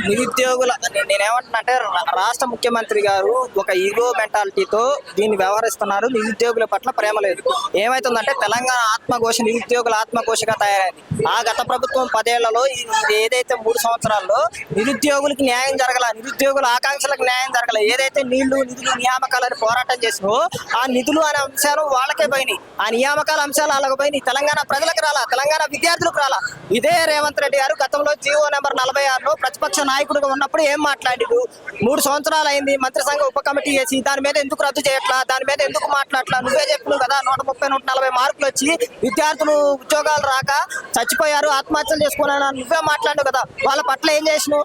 నిరుద్యోగుల నేనేమంటున్నానంటే రాష్ట్ర ముఖ్యమంత్రి గారు ఒక ఈగో మెంటాలిటీతో దీన్ని వ్యవహరిస్తున్నారు. నిరుద్యోగుల పట్ల ప్రేమ లేదు. ఏమైతుందంటే తెలంగాణ ఆత్మఘోష నిరుద్యోగుల ఆత్మఘోషగా తయారైంది. ఆ గత ప్రభుత్వం 10 ఏళ్లలో ఇది ఏదైతే 3 సంవత్సరాల్లో నిరుద్యోగులకి న్యాయం జరగల, నిరుద్యోగుల ఆకాంక్షలకు న్యాయం జరగల, ఏదైతే నీళ్లు నిధులు నియామకాలని పోరాటం చేసినో ఆ నిధులు అనే అంశాలు వాళ్ళకే పోయినాయి, ఆ నియామకాల అంశాలు వాళ్ళకి పోయినాయి. తెలంగాణ ప్రజలకు రాలా, తెలంగాణ విద్యార్థులకు రాలా. ఇదే రేవంత్ రెడ్డి గారు గతంలో జీవో నెంబర్ 46లో ప్రతిపక్ష నాయకుడిగా ఉన్నప్పుడు ఏం మాట్లాడిడు? 3 సంవత్సరాలు అయింది మంత్రి సంఘ ఉప కమిటీ చేసి దాని మీద ఎందుకు రద్దు చేయట్లా, దాని మీద ఎందుకు మాట్లాడట్లా? నువ్వే చెప్పినావు కదా 130, 140 మార్కులు వచ్చి విద్యార్థులు ఉద్యోగాలు రాక చచ్చిపోయారు, ఆత్మహత్యలు చేసుకున్నాను నువ్వే మాట్లాడు కదా. వాళ్ళ పట్ల ఏం చేసినావు?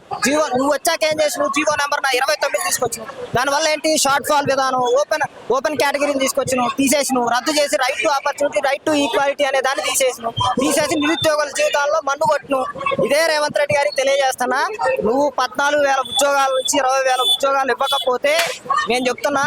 నువ్వు వచ్చాక ఏం చేసినావు? GO number 29 తీసుకొచ్చినావు. దానివల్ల ఏంటి? షార్ట్ ఫాల్ విధానం, ఓపెన్ కేటగిరీని తీసుకొచ్చినావు, తీసేసినావు, రద్దు చేసి right to opportunity, right to equality అనే దాన్ని తీసేసి నిరుద్యోగుల జీవితాల్లో మన్ను కొట్టును. ఇదే రేవంత్ రెడ్డి గారికి తెలియజేస్తున్నా, నువ్వు 14,000 ఉద్యోగాల నుంచి 20,000 ఉద్యోగాలు ఇవ్వకపోతే నేను చెప్తున్నా,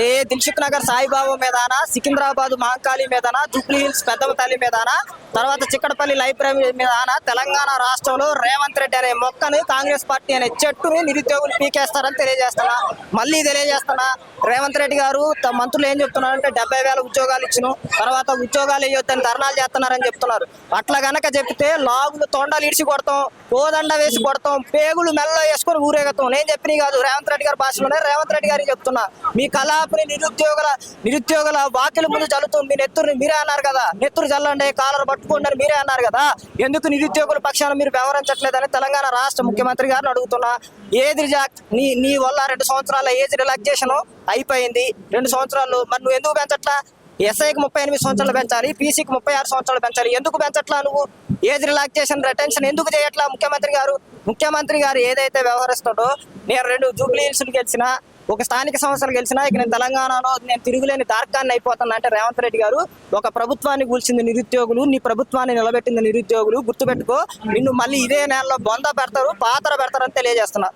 ఏ దిల్సుఖ్ నగర్ సాయిబాబా మీదానా, సికింద్రాబాద్ మహంకాళి మీదానా, జూబ్లీ హిల్స్ పెద్దమతల్లి మీదానా, తర్వాత చిక్కడపల్లి లైబ్రరీ మీదానా తెలంగాణ రాష్ట్రంలో రేవంత్ రెడ్డి అనే మొక్కని, కాంగ్రెస్ పార్టీ అనే చెట్టుని నిరుద్యోగులు పీకేస్తారని తెలియజేస్తున్నా. మళ్ళీ తెలియజేస్తున్నా, రేవంత్ రెడ్డి గారు మంత్రులు ఏం చెప్తున్నారంటే 70,000 ఉద్యోగాలు ఇచ్చిన తర్వాత ఉద్యోగాలు ఇవ్వద్దని ధర్నాలు చేస్తున్నారని చెప్తున్నారు. అట్లా గనక చెప్తే లాగులు తొండలు ఇడిచి కొడతాం, కోదండ వేసి కొడతాం, పేగులు మెల్ల వేసుకొని ఊరేగుతాం. నేను చెప్పినవి కాదు, రేవంత్ రెడ్డి గారి భాషలోనే రేవంత్ రెడ్డి గారికి చెప్తున్నా. మీ కళాపుని నిరుద్యోగుల వాకిల ముందు చల్లుతుంది. మీ నెత్తురుని మీరే అన్నారు కదా, నెత్తురు చల్లండి కాలర్ పట్టుకోండి అని మీరే అన్నారు కదా. ఎందుకు నిరుద్యోగుల పక్షాన మీరు వ్యవహరించట్లేదని తెలంగాణ రాష్ట్ర ముఖ్యమంత్రి గారిని అడుగుతున్నా. నీ వల్ల 2 సంవత్సరాల ఏజ్ రిలాక్సేషన్ అయిపోయింది. 2 సంవత్సరాలు మరి నువ్వు ఎందుకు పెంచట్లా? ఎస్ఐకి 38 సంవత్సరాలు పెంచాలి, పీసీకి 36 సంవత్సరాలు పెంచాలి. ఎందుకు పెంచట్లా? నువ్వు ఏజ్ రిలాక్సేషన్ రిటెన్షన్ ఎందుకు చేయట్లా? ముఖ్యమంత్రి గారు ఏదైతే వ్యవహరిస్తాడో, నేను 2 జూబ్లీ హిల్స్ గెలిచినా, ఒక స్థానిక సంస్థలు గెలిచినా, ఇక నేను తెలంగాణలో నేను తిరుగులేని దార్కాన్ని అయిపోతున్నా అంటే రేవంత్ రెడ్డి గారు ఒక ప్రభుత్వాన్ని కూల్చింది నిరుద్యోగులు, నీ ప్రభుత్వాన్ని నిలబెట్టింది నిరుద్యోగులు. గుర్తుపెట్టుకో, నిన్ను మళ్ళీ ఇదే నెలలో బొంద పెడతారు, పాతర పెడతారని తెలియజేస్తున్నా.